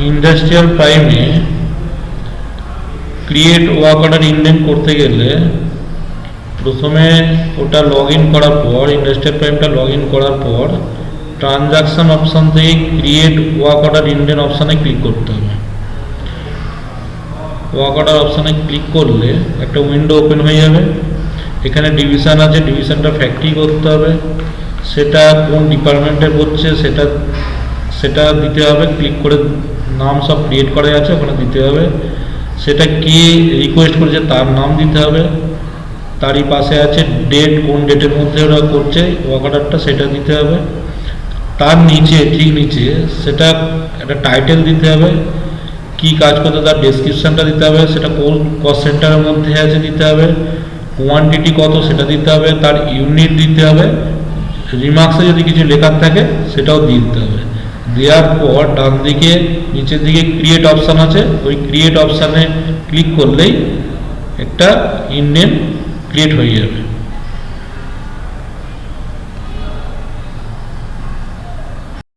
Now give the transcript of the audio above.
Industrial প্রাইমে create work order indent করতে গেলে প্রথমে ওটা লগ ইন করার পর, ইন্ডাস্ট্রিয়াল প্রাইমটা লগ ইন করার পর ট্রানজাকশন অপশান থেকে ক্রিয়েট ওয়ার্ক অর্ডার ইন্ডেন্ট অপশানে ক্লিক করতে হবে। ওয়ার্ক অর্ডার অপশানে ক্লিক করলে একটা উইন্ডো ওপেন হয়ে যাবে। এখানে ডিভিশন আছে, ডিভিশনটা ফ্যাক্টরি করতে হবে, সেটা কোন ডিপার্টমেন্টে করছে সেটা দিতে হবে। ক্লিক করে নাম সব ক্রিয়েট করা আছে ওখানে দিতে হবে। সেটা কে রিকোয়েস্ট করেছে তার নাম দিতে হবে। তারই পাশে আছে ডেট, কোন ডেটের মধ্যে ওরা করছে ওয়ার্ক অর্ডারটা, সেটা দিতে হবে। তার নিচে, ঠিক নিচে সেটা একটা টাইটেল দিতে হবে, কি কাজ করতে তার ডেসক্রিপশানটা দিতে হবে, সেটা কোন কস্ট সেন্টারের মধ্যে আছে দিতে হবে, কোয়ান্টিটি কত সেটা দিতে হবে, তার ইউনিট দিতে হবে, রিমার্কসে যদি কিছু লেখার থাকে সেটাও দিয়ে দিতে হবে। দেওয়ার পর ডান দিকে নিচের দিকে ক্রিয়েট অপশান আছে, ওই ক্রিয়েট অপশানে ক্লিক করলেই একটা ইন্ডেন্ট ক্রিয়েট হয়ে যাবে।